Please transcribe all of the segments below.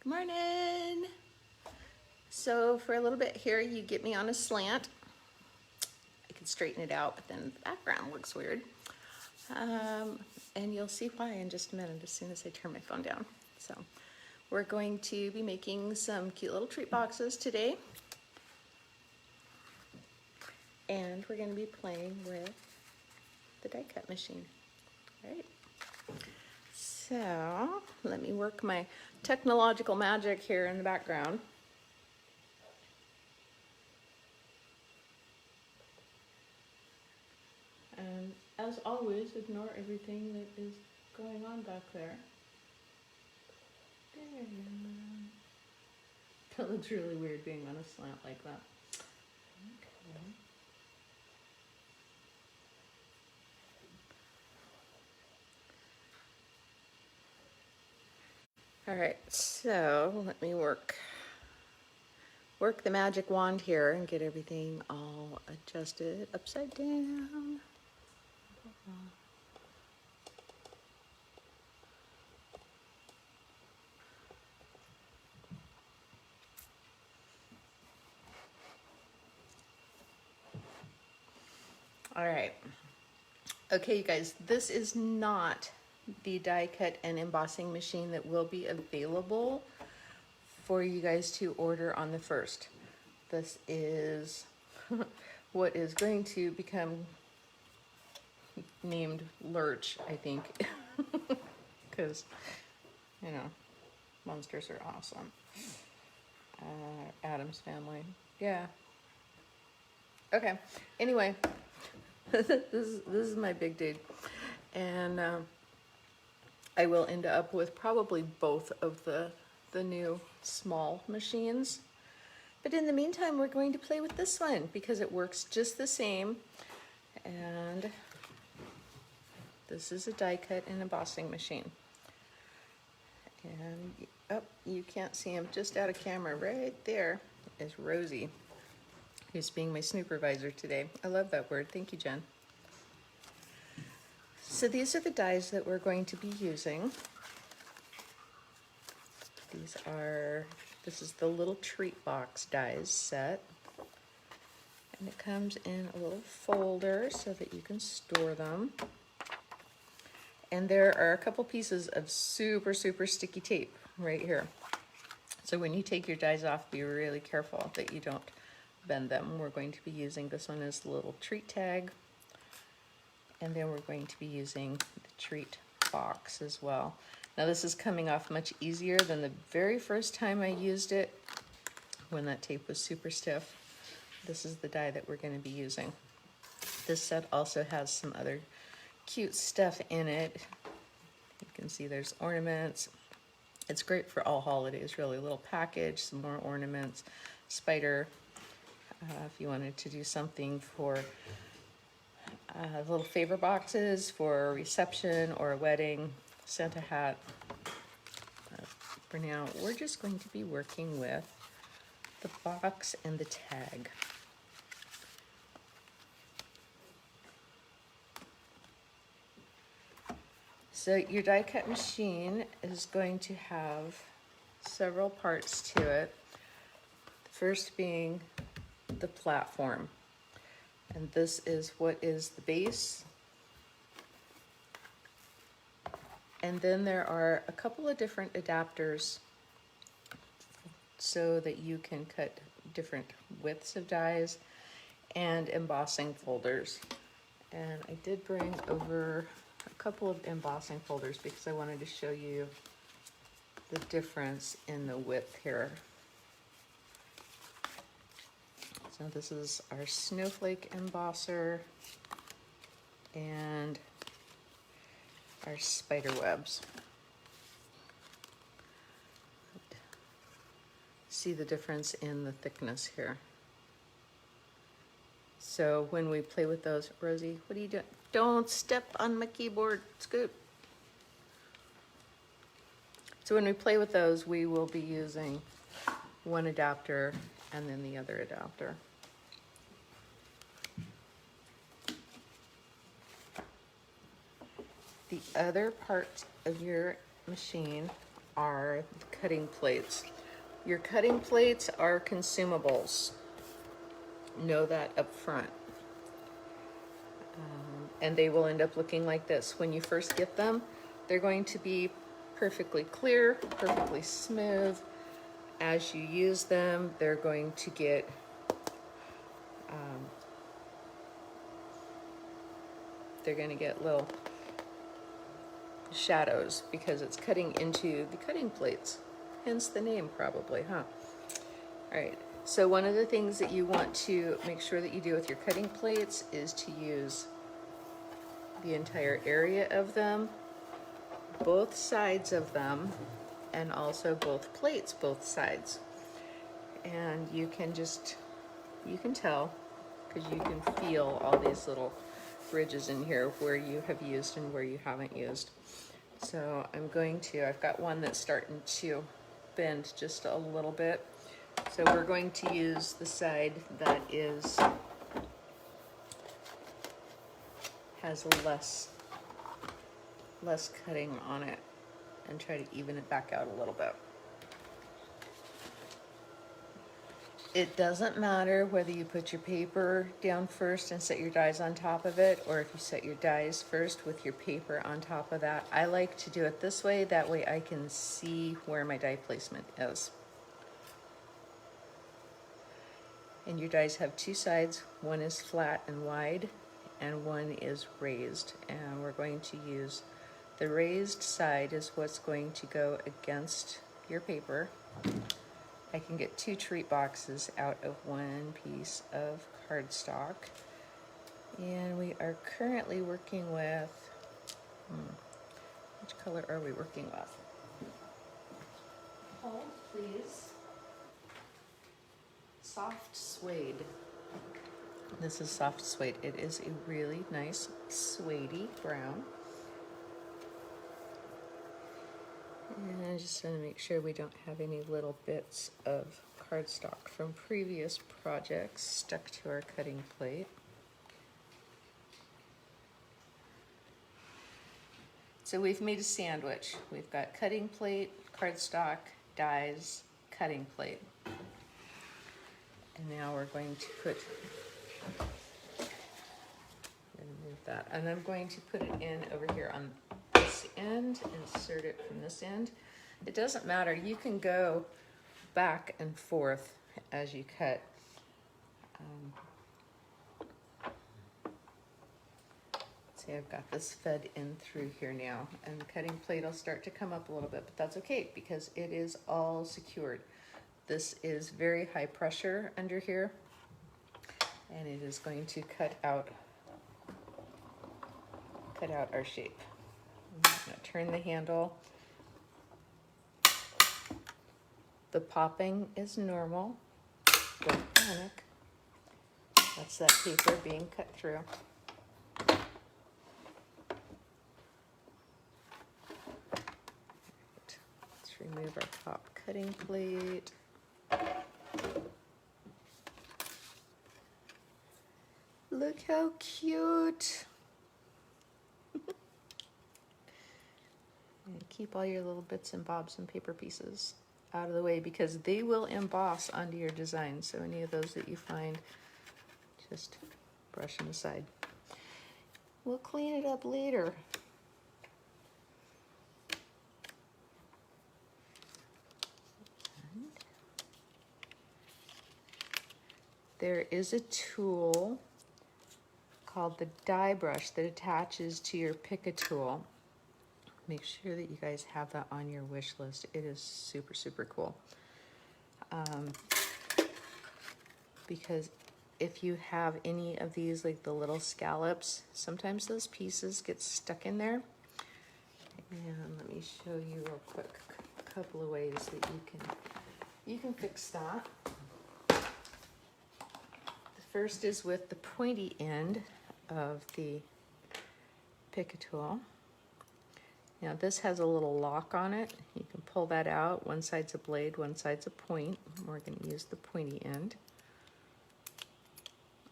Good morning. So for a little bit here, you get me on a slant. I can straighten it out, but then the background looks weird. And you'll see why in just a minute as soon as I turn my phone down. So we're going to be making some cute little treat boxes today. And we're going to be playing with the die cut machine. All right. So let me work my technological magic here in the background. And as always, ignore everything that is going on back there. There. That looks really weird being on a slant like that. Okay. All right, so let me work the magic wand here and get everything all adjusted upside down. All right. Okay, you guys, this is not the die cut and embossing machine that will be available for you guys to order on the 1st. This is what is going to become named Lurch, I think, because, you know, monsters are awesome. Addams Family, yeah. Okay, anyway, this is my big dude, and I will end up with probably both of the new small machines. But in the meantime, we're going to play with this one because it works just the same. And this is a die cut and embossing machine. And oh, you can't see him just out of camera. Right there is Rosie, who's being my supervisor today. I love that word. Thank you, Jen. So these are the dies that we're going to be using. This is the little treat box dies set. And it comes in a little folder so that you can store them. And there are a couple pieces of super, super sticky tape right here. So when you take your dies off, be really careful that you don't bend them. We're going to be using this one as the little treat tag. And then we're going to be using the treat box as well. Now this is coming off much easier than the very first time I used it when that tape was super stiff. This is the die that we're going to be using. This set also has some other cute stuff in it. You can see there's ornaments. It's great for all holidays, really. A little package, some more ornaments, spider. If you wanted to do something for little favor boxes for a reception or a wedding, Santa hat. For now, we're just going to be working with the box and the tag. So your die cut machine is going to have several parts to it. The first being the platform. And this is what is the base. And then there are a couple of different adapters so that you can cut different widths of dies and embossing folders. And I did bring over a couple of embossing folders because I wanted to show you the difference in the width here. So this is our snowflake embosser and our spider webs. See the difference in the thickness here. So when we play with those, Rosie, what are you doing? Don't step on my keyboard, Scoot. So when we play with those, we will be using one adapter and then the other adapter. The other part of your machine are the cutting plates. Your cutting plates are consumables. Know that up front. And they will end up looking like this. When you first get them, they're going to be perfectly clear, perfectly smooth. As you use them, they're going to get little shadows because it's cutting into the cutting plates. Hence the name probably, huh? All right, so one of the things that you want to make sure that you do with your cutting plates is to use the entire area of them, both sides of them, and also both plates, both sides. And you can tell, because you can feel all these little ridges in here where you have used and where you haven't used. So I've got one that's starting to bend just a little bit. So we're going to use the side that has less cutting on it and try to even it back out a little bit. It doesn't matter whether you put your paper down first and set your dies on top of it, or if you set your dies first with your paper on top of that. I like to do it this way, that way I can see where my die placement is. And your dies have two sides, one is flat and wide, and one is raised. And we're going to use the raised side is what's going to go against your paper. I can get 2 treat boxes out of 1 piece of cardstock. And we are currently working with, which color are we working with? Hold, please. Soft suede. This is soft suede. It is a really nice suede-y brown. And I just want to make sure we don't have any little bits of cardstock from previous projects stuck to our cutting plate. So we've made a sandwich. We've got cutting plate, cardstock, dies, cutting plate. And now we're going to move that. And I'm going to put it in over here on this end, insert it from this end. It doesn't matter, you can go back and forth as you cut. See, I've got this fed in through here now, and the cutting plate will start to come up a little bit, but that's okay because it is all secured. This is very high pressure under here, and it is going to cut out our shape. I'm going to turn the handle. The popping is normal. Don't panic. That's that paper being cut through. Let's remove our top cutting plate. Look how cute. And keep all your little bits and bobs and paper pieces out of the way because they will emboss onto your design. So any of those that you find, just brush them aside. We'll clean it up later. There is a tool called the die brush that attaches to your Pick-a tool. Make sure that you guys have that on your wish list. It is super, super cool. Because if you have any of these, like the little scallops, sometimes those pieces get stuck in there. And let me show you real quick a couple of ways that you can fix that. The first is with the pointy end of the Pick-a tool. Now this has a little lock on it. You can pull that out. One side's a blade, one side's a point. We're going to use the pointy end.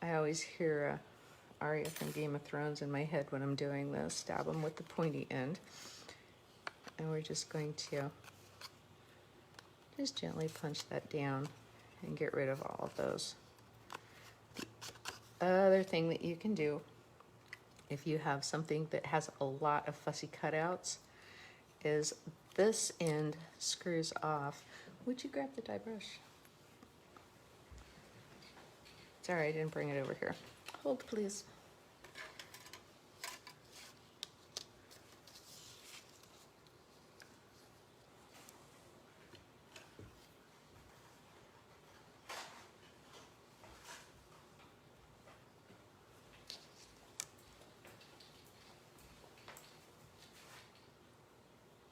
I always hear Arya from Game of Thrones in my head when I'm doing this. Stab them with the pointy end. And we're just going to Just gently punch that down and get rid of all of those. The other thing that you can do, if you have something that has a lot of fussy cutouts, is this end screws off. Would you grab the die brush? Sorry, I didn't bring it over here. Hold, please.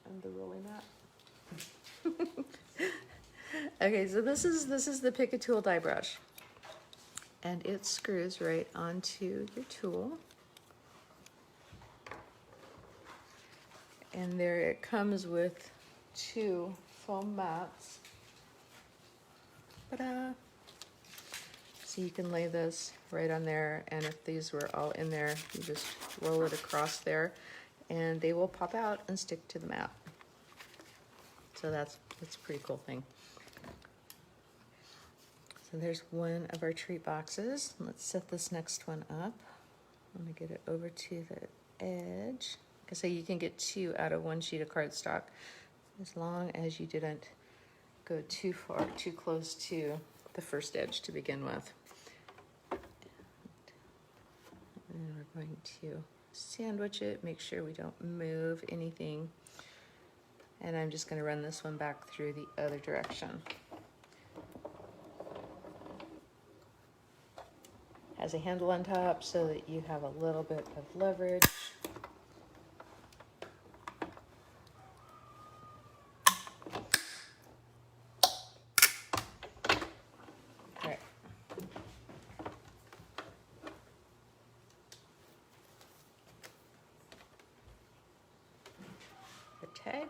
And the rolling mat. Okay, so this is the Pick-a-Tool die brush, and it screws right onto your tool. And there it comes with 2 foam mats. Ta-da! So you can lay this right on there, and if these were all in there, you just roll it across there, and they will pop out and stick to the mat. So that's a pretty cool thing. So there's one of our treat boxes. Let's set this next one up. I'm gonna get it over to the edge. So you can get 2 out of 1 sheet of cardstock, as long as you didn't go too far, too close to the first edge to begin with. And we're going to sandwich it, make sure we don't move anything. And I'm just going to run this one back through the other direction. Has a handle on top so that you have a little bit of leverage. All right. The tag.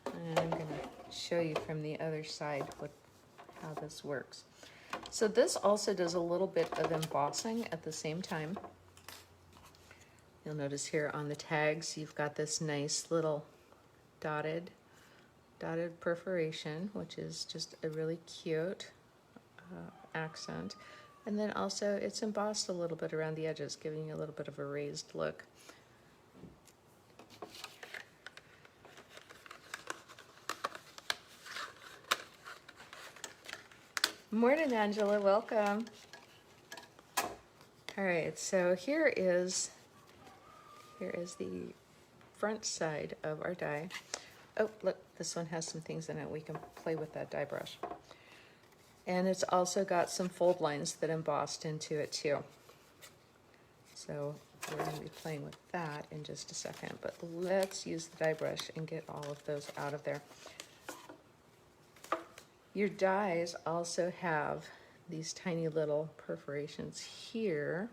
And I'm going to show you from the other side how this works. So this also does a little bit of embossing at the same time. You'll notice here on the tags, you've got this nice little dotted perforation, which is just a really cute accent. And then also it's embossed a little bit around the edges, giving you a little bit of a raised look. Morning, Angela, welcome. All right, so here is the front side of our die. Oh, look, this one has some things in it. We can play with that die brush. And it's also got some fold lines that embossed into it too. So we're going to be playing with that in just a second, but let's use the die brush and get all of those out of there. Your dies also have these tiny little perforations here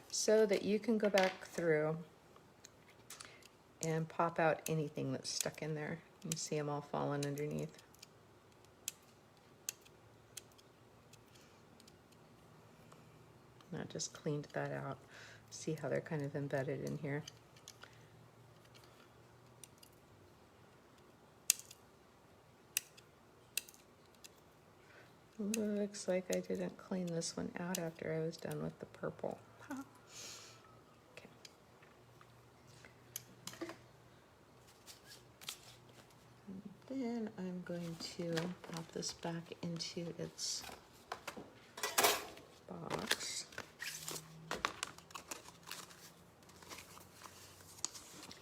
so that you can go back through and pop out anything that's stuck in there. You see them all falling underneath. I just cleaned that out. See how they're kind of embedded in here. Looks like I didn't clean this one out after I was done with the purple. Okay. And then I'm going to pop this back into its box.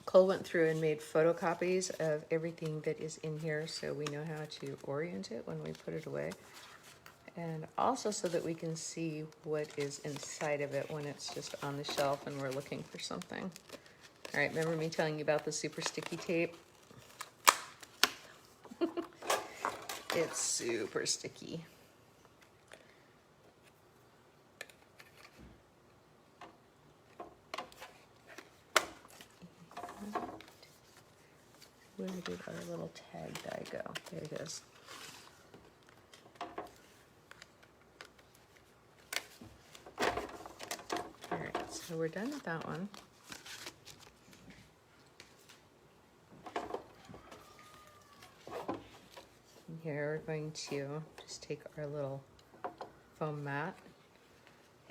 Cole went through and made photocopies of everything that is in here so we know how to orient it when we put it away. And also so that we can see what is inside of it when it's just on the shelf and we're looking for something. All right, remember me telling you about the super sticky tape? It's super sticky. Where did our little tag die go? There it is. All right, so we're done with that one. here, we're going to just take our little foam mat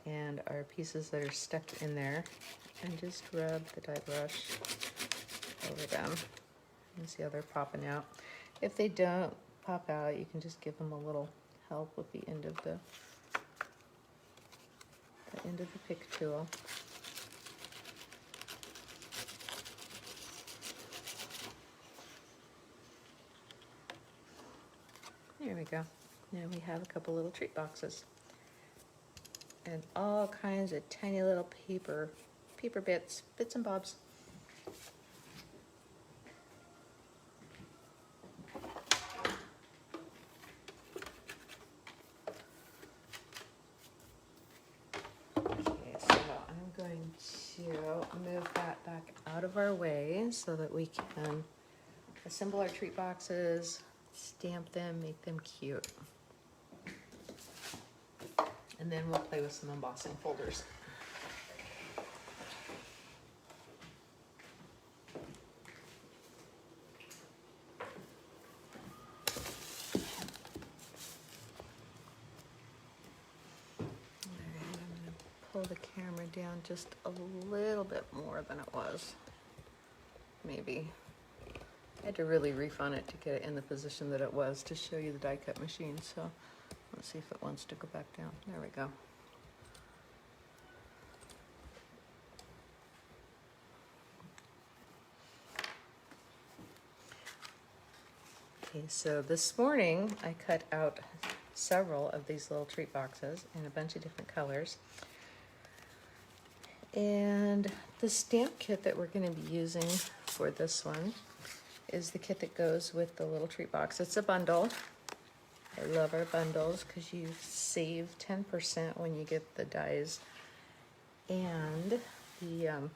and our pieces that are stuck in there and just rub the dye brush over them. You see how they're popping out. If they don't pop out, you can just give them a little help with the end of the pick tool. There we go. Now we have a couple little treat boxes and all kinds of tiny little paper bits and bobs. Okay, so I'm going to move that back out of our way so that we can assemble our treat boxes, stamp them, make them cute. And then we'll play with some embossing folders. Alright, I'm going to pull the camera down just a little bit more than it was. Maybe. I had to really refine it to get it in the position that it was to show you the die cut machine, so let's see if it wants to go back down. There we go. Okay, so this morning I cut out several of these little treat boxes in a bunch of different colors. And the stamp kit that we're going to be using for this one is the kit that goes with the little treat box. It's a bundle. I love our bundles because you save 10% when you get the dies and the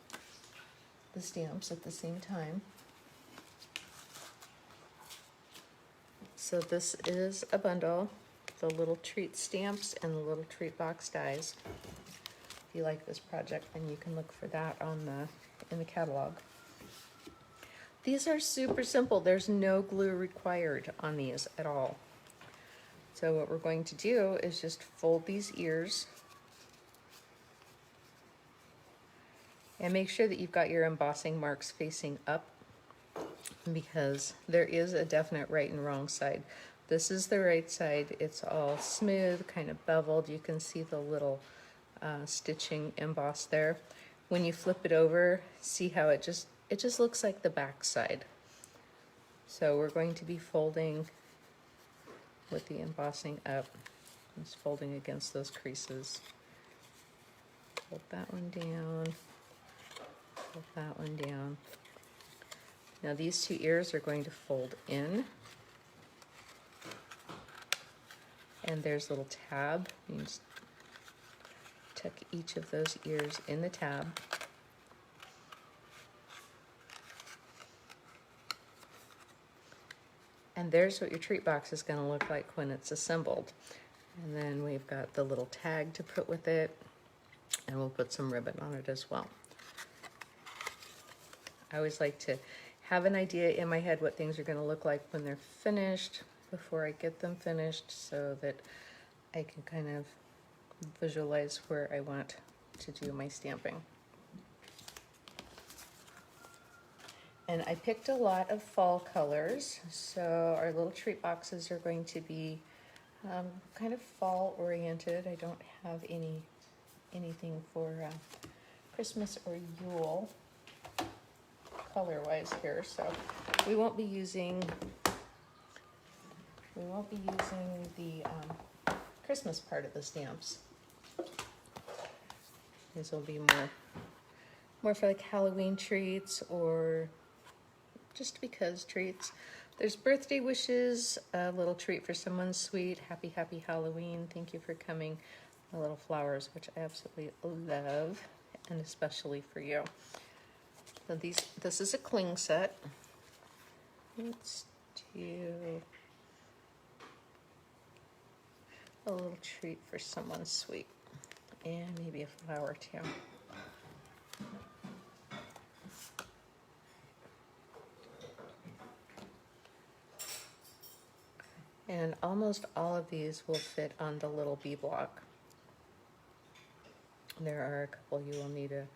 stamps at the same time. So this is a bundle, the little treat stamps and the little treat box dies. If you like this project, then you can look for that in the catalog. These are super simple. There's no glue required on these at all. So what we're going to do is just fold these ears and make sure that you've got your embossing marks facing up, because there is a definite right and wrong side. This is the right side. It's all smooth, kind of beveled. You can see the little stitching embossed there. When you flip it over, see how it just looks like the back side. So we're going to be folding with the embossing up. Just folding against those creases. Fold that one down. Fold that one down. Now these two ears are going to fold in. And there's a little tab. You just tuck each of those ears in the tab. And there's what your treat box is going to look like when it's assembled. And then we've got the little tag to put with it, and we'll put some ribbon on it as well. I always like to have an idea in my head what things are going to look like when they're finished before I get them finished, so that I can kind of visualize where I want to do my stamping. And I picked a lot of fall colors, so our little treat boxes are going to be kind of fall oriented. I don't have anything for Christmas or Yule color wise here, so we won't be using the Christmas part of the stamps. These will be more for like Halloween treats, or just because treats. There's birthday wishes, a little treat for someone sweet, happy Halloween, thank you for coming, the little flowers, which I absolutely love, and especially for you. So this is a cling set. Let's do a little treat for someone sweet, and maybe a flower too. And almost all of these will fit on the little bee block. There are a couple you will need a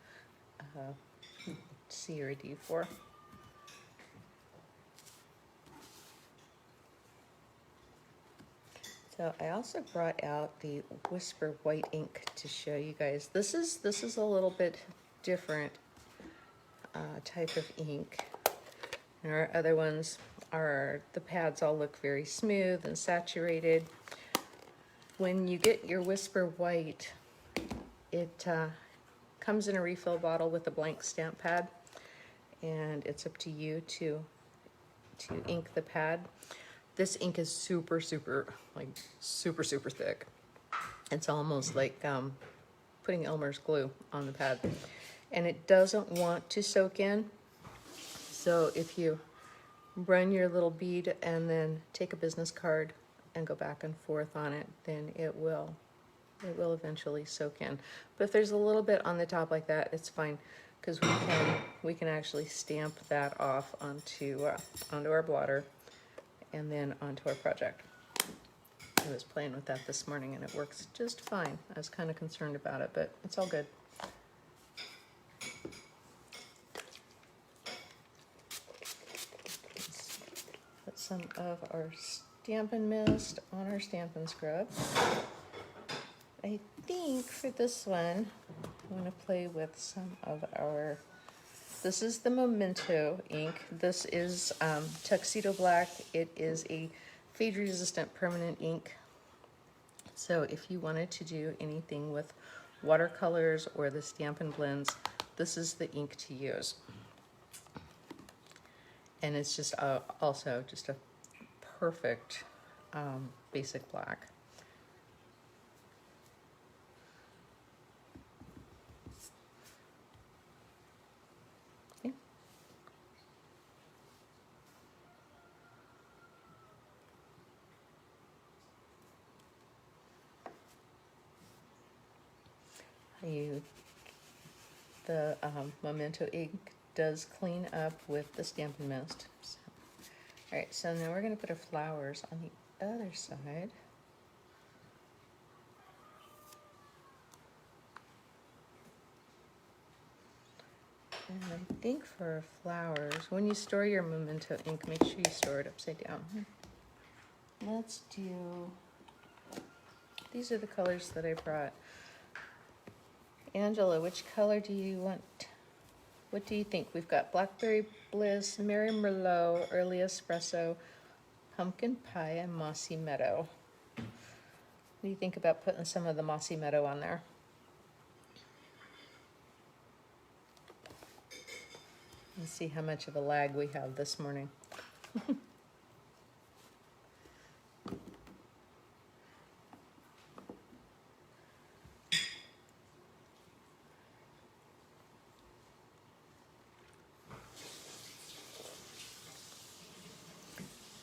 C or a D for. So I also brought out the Whisper White ink to show you guys. This is a little bit different type of ink. And our other ones are, the pads all look very smooth and saturated. When you get your Whisper White, it comes in a refill bottle with a blank stamp pad, and it's up to you to ink the pad. This ink is super thick. It's almost like putting Elmer's glue on the pad, and it doesn't want to soak in. So if you run your little bead and then take a business card and go back and forth on it, then it will eventually soak in. But if there's a little bit on the top like that, it's fine, because we can actually stamp that off onto our blotter and then onto our project. I was playing with that this morning and it works just fine. I was kind of concerned about it, but it's all good. Let's put some of our Stampin' Mist on our Stampin' Scrub. I think for this one, I'm going to play with some of our, this is the Memento ink. This is Tuxedo Black. It is a fade resistant permanent ink. So if you wanted to do anything with watercolors or the Stampin' Blends, this is the ink to use. And it's just also just a perfect basic black. Okay. The Memento ink does clean up with the Stampin' Mist. So. All right, so now we're going to put our flowers on the other side. And I think for our flowers, when you store your Memento ink, make sure you store it upside down. Let's do, these are the colors that I brought. Angela, which color do you want? What do you think? We've got Blackberry Bliss, Merry Merlot, Early Espresso, Pumpkin Pie, and Mossy Meadow. What do you think about putting some of the Mossy Meadow on there? Let's see how much of a lag we have this morning.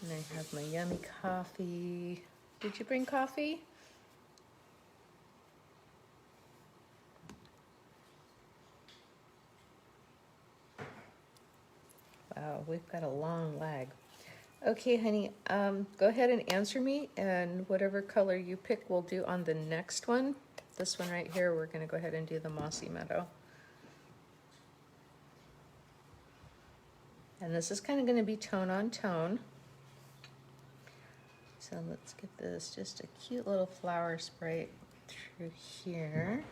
And I have my yummy coffee. Did you bring coffee? Wow, we've got a long lag. Okay, honey, go ahead and answer me, and whatever color you pick, we'll do on the next one. This one right here, we're going to go ahead and do the Mossy Meadow. And this is kind of going to be tone on tone. So let's get this, just a cute little flower spray through here.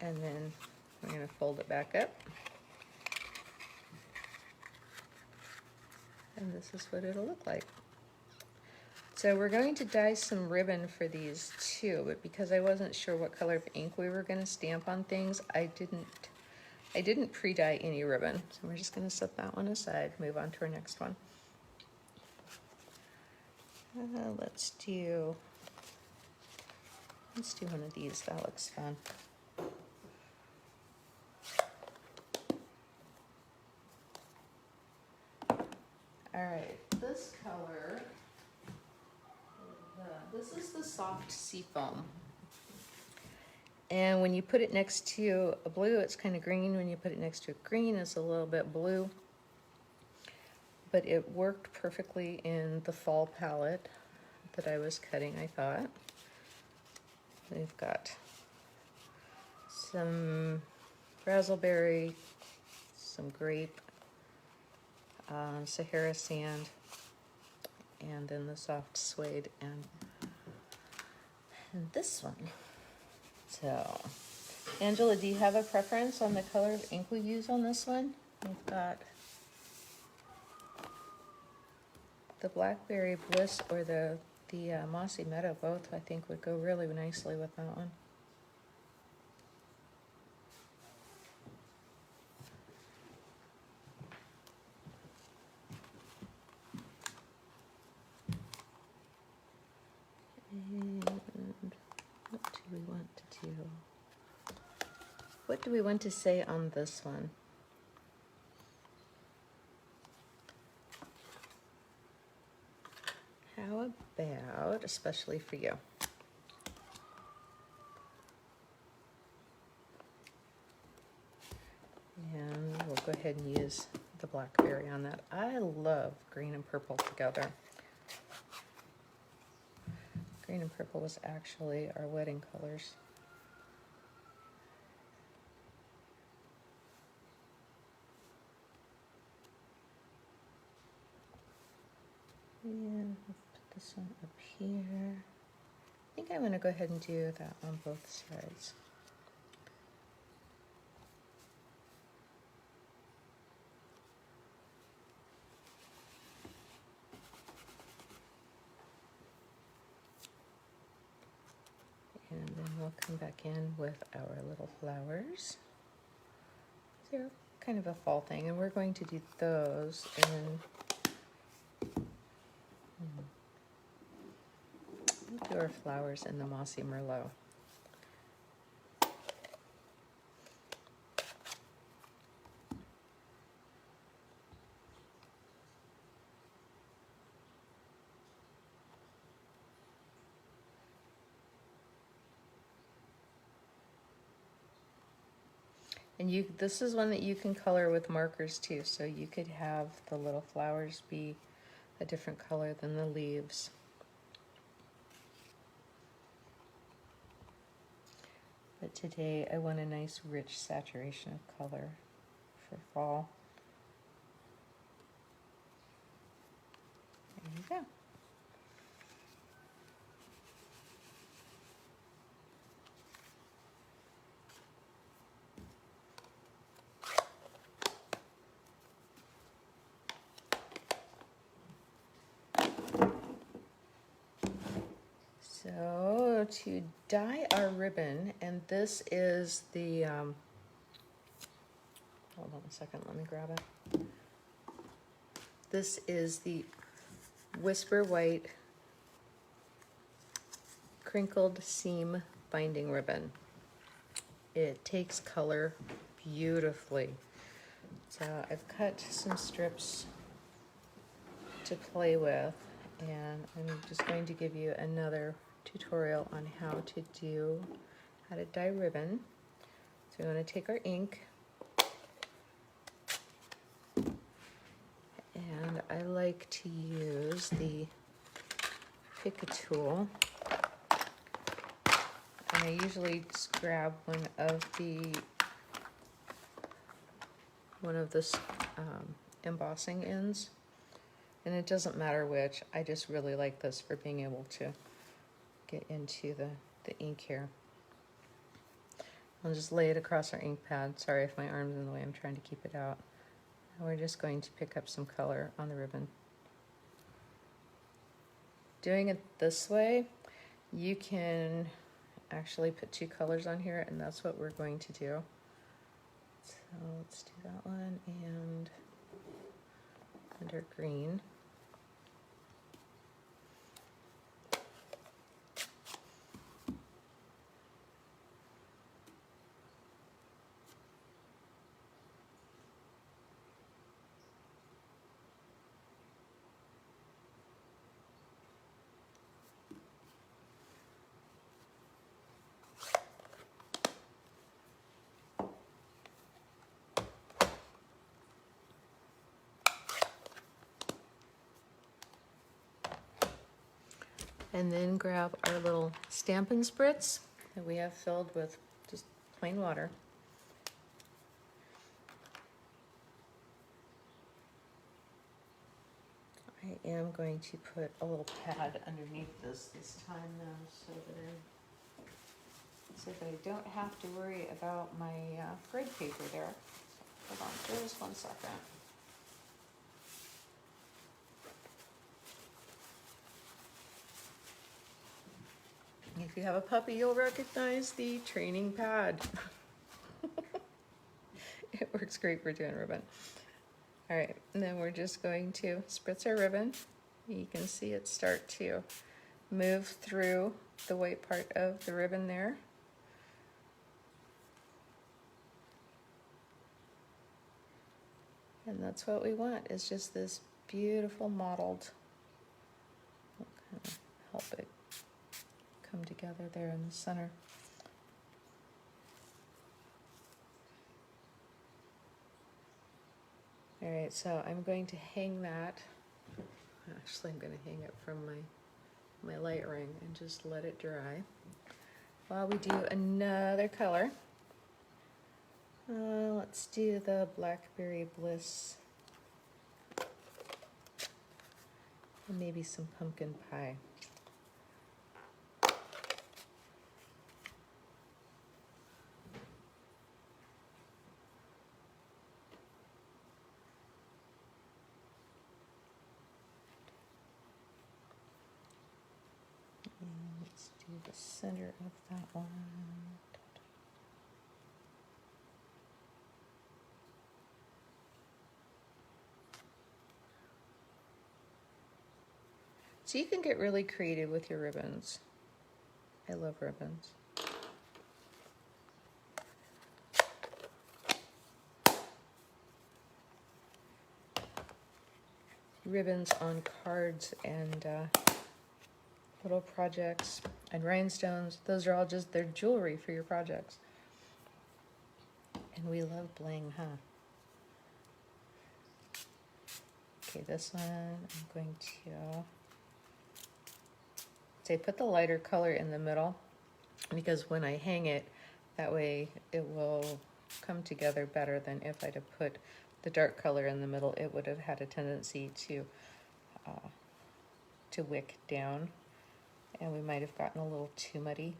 And then we're going to fold it back up. And this is what it'll look like. So we're going to dye some ribbon for these too, but because I wasn't sure what color of ink we were going to stamp on things, I didn't pre-dye any ribbon. So we're just going to set that one aside, move on to our next one. Let's do one of these. That looks fun. All right, this color, this is the soft seafoam. And when you put it next to a blue, it's kind of green. When you put it next to a green, it's a little bit blue. but it worked perfectly in the fall palette that I was cutting, I thought. We've got some razzleberry, some grape, Sahara sand, and then the soft suede and this one. So, Angela, do you have a preference on the color of ink we use on this one? We've got the Blackberry Bliss or the Mossy Meadow. Both, I think, would go really nicely with that one. And what do we want to do? What do we want to say on this one? How about, especially for you, and we'll go ahead and use the Blackberry on that. I love green and purple together. Green and purple was actually our wedding colors. And we'll put this one up here. I think I'm going to go ahead and do that on both sides. And then we'll come back in with our little flowers. They're kind of a fall thing, and we're going to do those in we'll do our flowers in the Mossy Merlot. And this is one that you can color with markers too, so you could have the little flowers be a different color than the leaves. But today I want a nice rich saturation of color for fall. There you go. So to dye our ribbon, and this is the, hold on a second, let me grab it. This is the Whisper White Crinkled Seam Binding Ribbon. It takes color beautifully. So I've cut some strips to play with, and I'm just going to give you another tutorial on how to dye ribbon. So we want to take our ink, and I like to use the Pick a Tool, and I usually just grab one of the embossing ends, and it doesn't matter which. I just really like this for being able to get into the ink here. I'll just lay it across our ink pad. Sorry if my arm's in the way, I'm trying to keep it out. And we're just going to pick up some color on the ribbon. Doing it this way, you can actually put two colors on here, and that's what we're going to do. So let's do that one and under green. And then grab our little Stampin' Spritz that we have filled with just plain water. I am going to put a little pad underneath this time though, so that I don't have to worry about my grid paper there. So hold on just 1 second. If you have a puppy, you'll recognize the training pad. It works great for doing ribbon. All right, and then we're just going to spritz our ribbon. You can see it start to move through the white part of the ribbon there. And that's what we want, is just this beautiful mottled. We'll kind of help it come together there in the center. All right, so I'm going to hang that. Actually, I'm going to hang it from my light ring and just let it dry while we do another color. Let's do the Blackberry Bliss and maybe some pumpkin pie. And let's do the center of that one. So you can get really creative with your ribbons. I love ribbons. Ribbons on cards and little projects and rhinestones. Those are all just, they're jewelry for your projects. And we love bling, huh? Okay, this one I'm going to say put the lighter color in the middle, because when I hang it, that way it will come together better than if I'd have put the dark color in the middle. It would have had a tendency to wick down, and we might have gotten a little too muddy.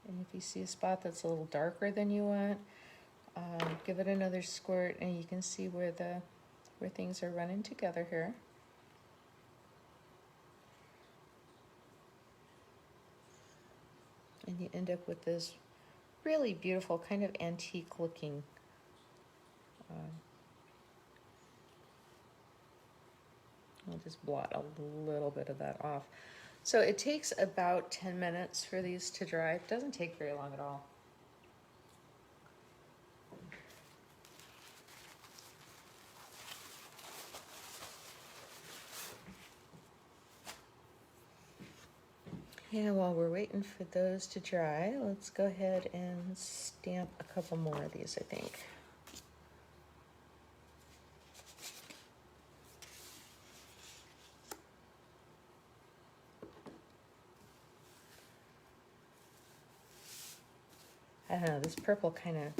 And if you see a spot that's a little darker than you want, give it another squirt, and you can see where things are running together here. And you end up with this really beautiful, kind of antique looking I'll just blot a little bit of that off. So it takes about 10 minutes for these to dry. It doesn't take very long at all. And while we're waiting for those to dry, let's go ahead and stamp a couple more of these, I think. I don't know, this purple kind of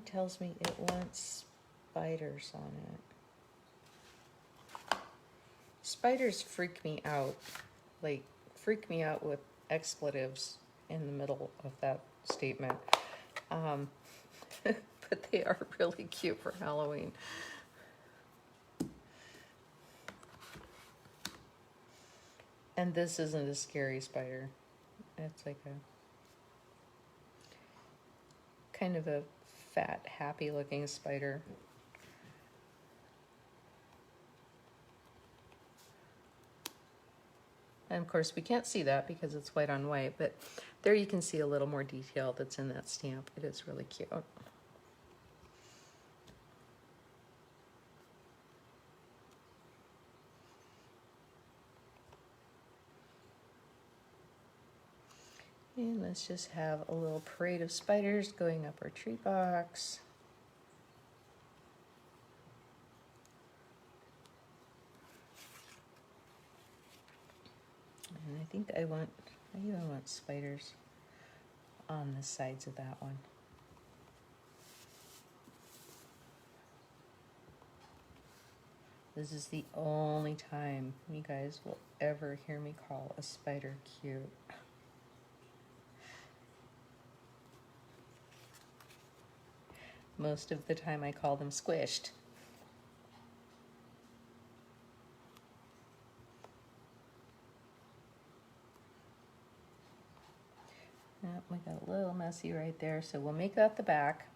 tells me it wants spiders on it. Spiders freak me out, like freak me out with expletives in the middle of that statement. But they are really cute for Halloween. And this isn't a scary spider. It's like a kind of a fat, happy looking spider. And of course we can't see that because it's white on white, but there you can see a little more detail that's in that stamp. It is really cute. And let's just have a little parade of spiders going up our tree box. And I think I even want spiders on the sides of that one. This is the only time you guys will ever hear me call a spider cute. Most of the time I call them squished. Yep, we got a little messy right there, so we'll make that the back.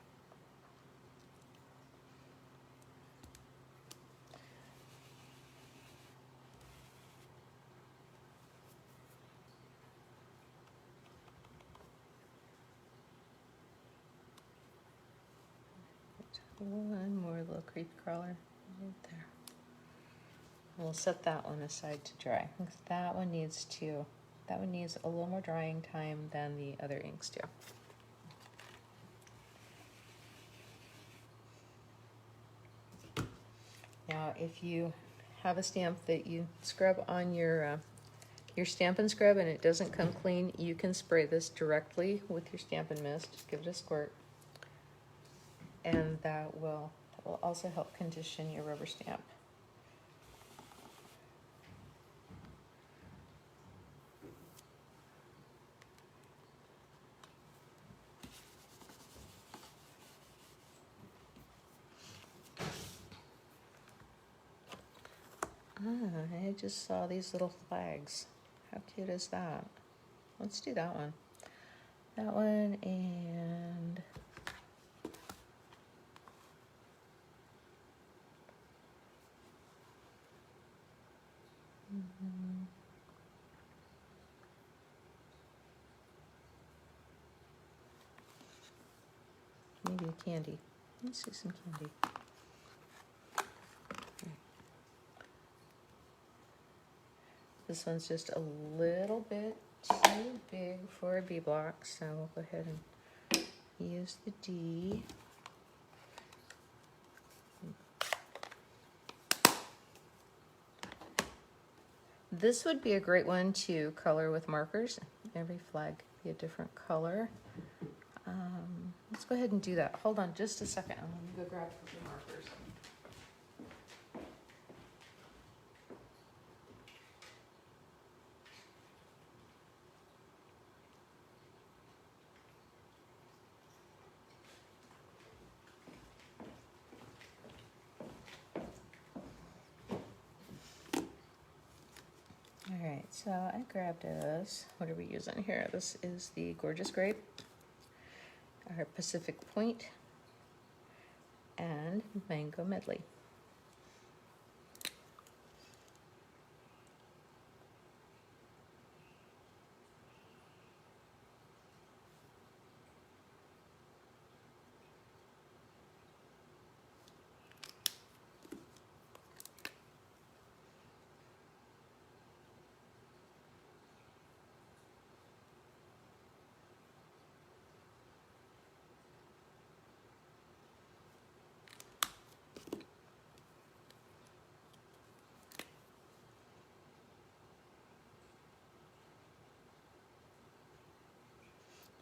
One more little creep crawler right there. We'll set that one aside to dry, because that one needs a little more drying time than the other inks do. Now, if you have a stamp that you scrub on your Stampin' Scrub and it doesn't come clean, you can spray this directly with your Stampin' Mist. Just give it a squirt, and that will also help condition your rubber stamp. I just saw these little flags. How cute is that? Let's do that one. That one and maybe a candy. Let's do some candy. This one's just a little bit too big for a B block, so we'll go ahead and use the D. This would be a great one to color with markers. Every flag could be a different color. Let's go ahead and do that. Hold on just a second. I'm going to go grab a few markers. Alright, so I grabbed us, what are we using here? This is the Gorgeous Grape, our Pacific Point, and Mango Medley.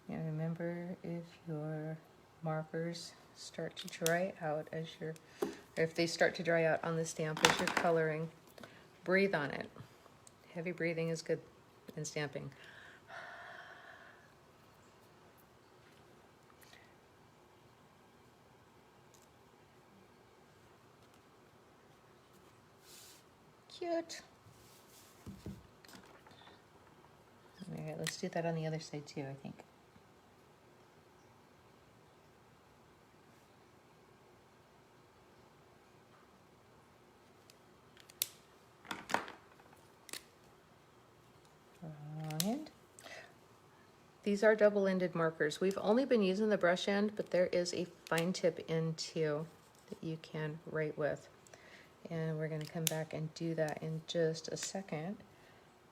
Now remember, if your markers start to dry out as you're, or if they start to dry out on the stamp as you're coloring, breathe on it. Heavy breathing is good in stamping. Cute. All right, let's do that on the other side too, I think. Wrong end. These are double-ended markers. We've only been using the brush end, but there is a fine tip end too that you can write with. And we're going to come back and do that in just a second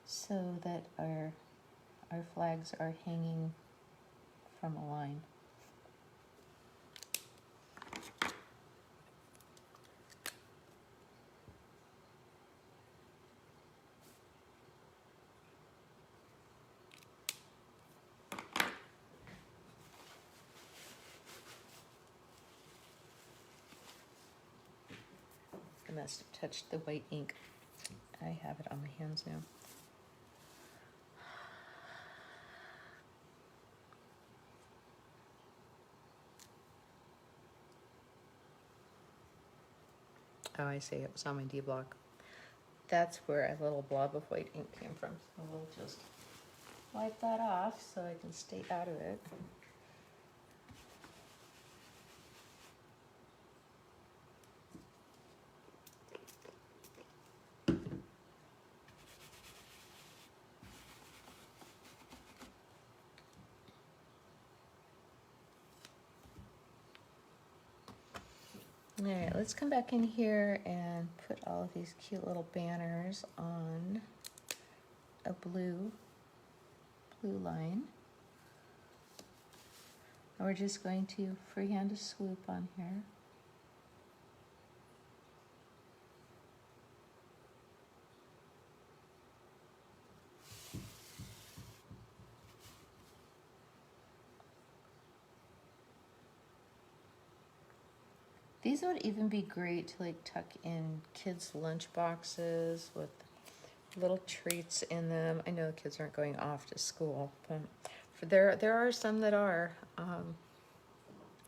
so that our flags are hanging from a line. must have touched the white ink. I have it on my hands now. Oh, I see, it was on my D block. That's where a little blob of white ink came from. So we'll just wipe that off so I can stay out of it. All right, let's come back in here and put all of these cute little banners on a blue line. And we're just going to freehand a swoop on here. These would even be great to like tuck in kids' lunch boxes with little treats in them. I know the kids aren't going off to school, but there are some that are,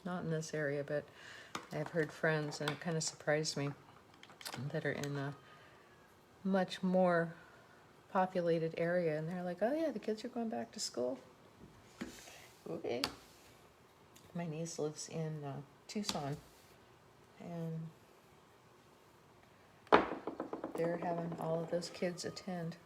not in this area, but I've heard friends, and it kind of surprised me, that are in a much more populated area, and they're like, oh yeah, the kids are going back to school. Okay. My niece lives in Tucson, and they're having all of those kids attend.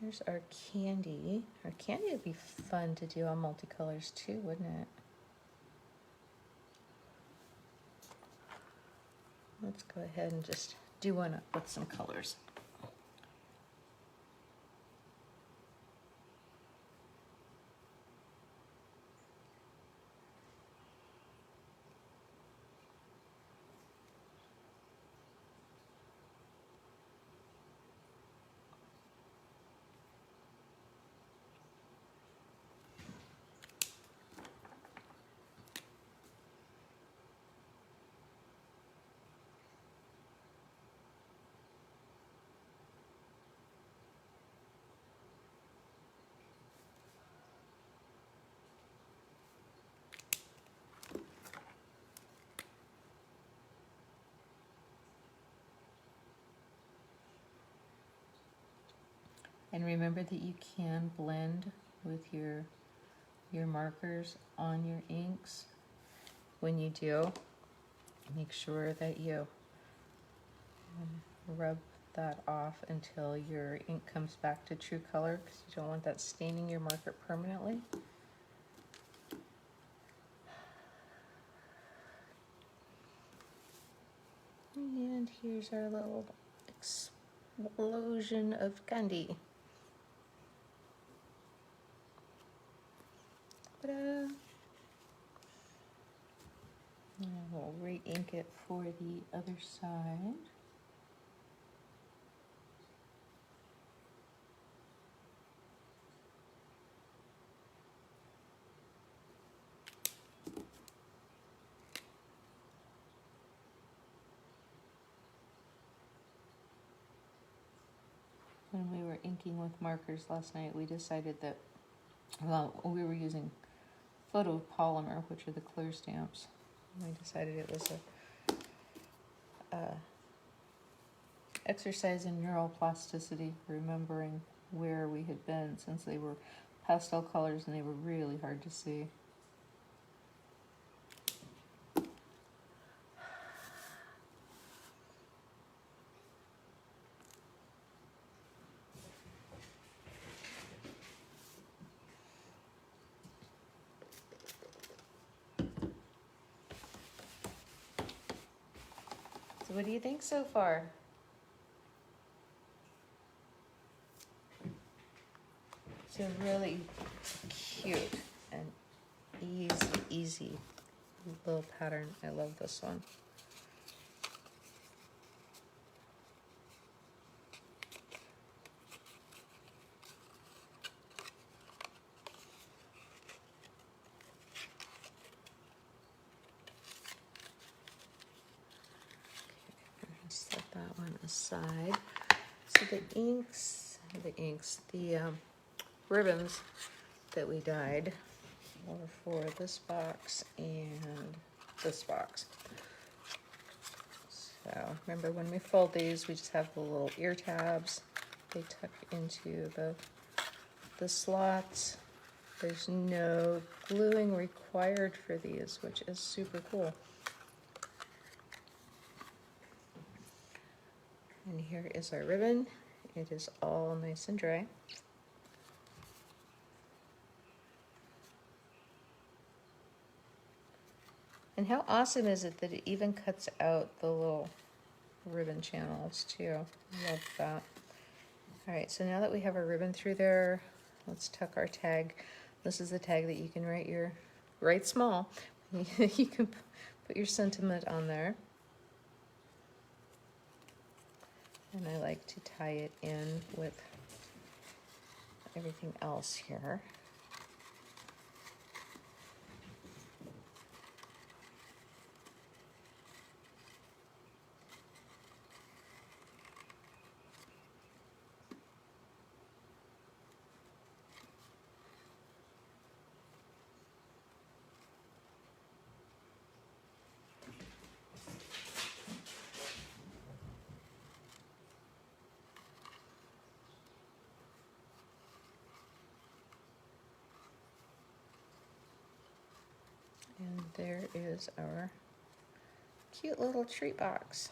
Here's our candy. Our candy would be fun to do on multicolors too, wouldn't it? Let's go ahead and just do one up with some colors. And remember that you can blend with your markers on your inks. When you do, make sure that you rub that off until your ink comes back to true color, because you don't want that staining your marker permanently. And here's our little explosion of candy. Ta-da! And we'll re-ink it for the other side. When we were inking with markers last night, we decided that, well, we were using photopolymer, which are the clear stamps. We decided it was a exercise in neuroplasticity, remembering where we had been, since they were pastel colors and they were really hard to see. So what do you think so far? It's a really cute and easy little pattern. I love this one. aside. So the ribbons that we dyed were for this box and this box. So remember, when we fold these, we just have the little ear tabs. They tuck into the slots. There's no gluing required for these, which is super cool. And here is our ribbon. It is all nice and dry. And how awesome is it that it even cuts out the little ribbon channels too? I love that. All right, so now that we have our ribbon through there, let's tuck our tag. This is the tag that you can write small. You can put your sentiment on there. And I like to tie it in with everything else here. And there is our cute little treat box.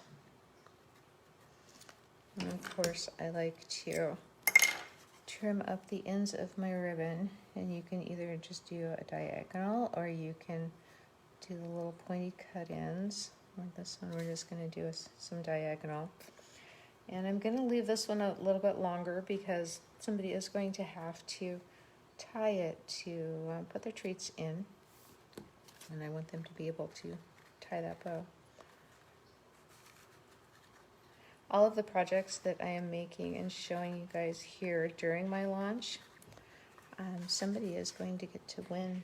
And of course, I like to trim up the ends of my ribbon, and you can either just do a diagonal or you can do the little pointy cut ends. Like this one, we're just going to do some diagonal. And I'm going to leave this one a little bit longer because somebody is going to have to tie it to put their treats in. And I want them to be able to tie that bow. All of the projects that I am making and showing you guys here during my launch, somebody is going to get to win.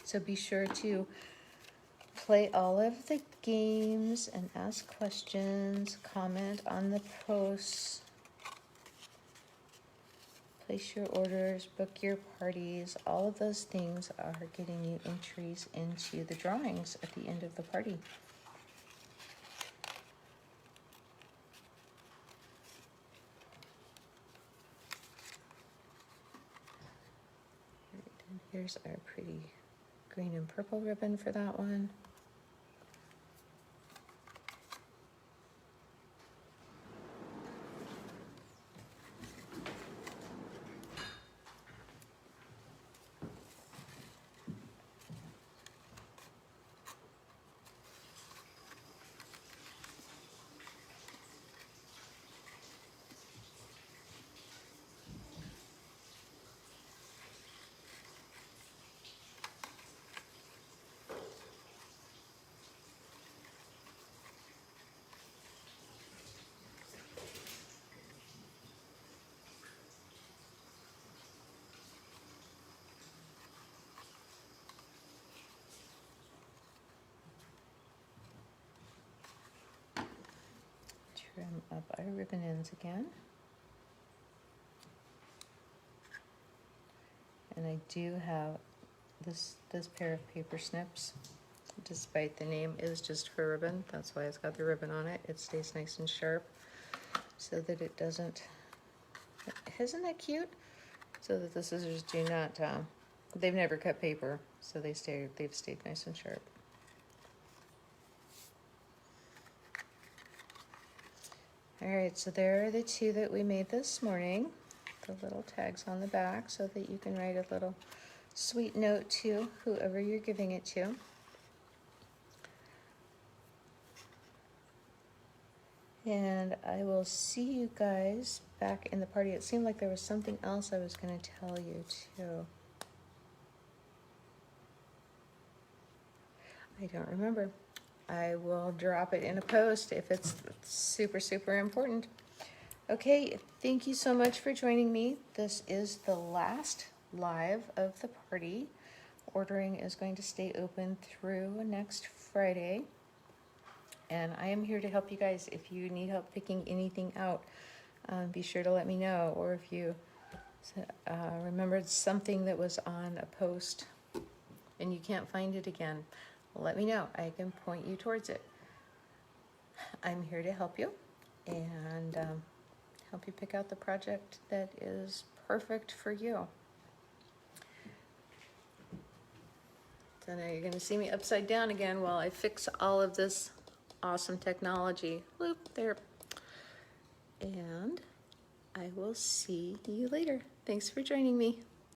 So be sure to play all of the games and ask questions, comment on the posts, place your orders, book your parties. All of those things are getting you entries into the drawings at the end of the party. And here's our pretty green and purple ribbon for that one. Trim up our ribbon ends again. And I do have this pair of paper snips. Despite the name is just for ribbon, that's why it's got the ribbon on it. It stays nice and sharp so that it doesn't, isn't that cute? So that the scissors do not, they've never cut paper, so they've stayed nice and sharp. All right, so there are the two that we made this morning. The little tags on the back so that you can write a little sweet note to whoever you're giving it to. And I will see you guys back in the party. It seemed like there was something else I was going to tell you too. I don't remember. I will drop it in a post if it's super, super important. Okay, thank you so much for joining me. This is the last live of the party. Ordering is going to stay open through next Friday. And I am here to help you guys. If you need help picking anything out, be sure to let me know. Or if you remembered something that was on a post and you can't find it again, let me know. I can point you towards it. I'm here to help you and help you pick out the project that is perfect for you. So now you're going to see me upside down again while I fix all of this awesome technology. Whoop, there. And I will see you later. Thanks for joining me.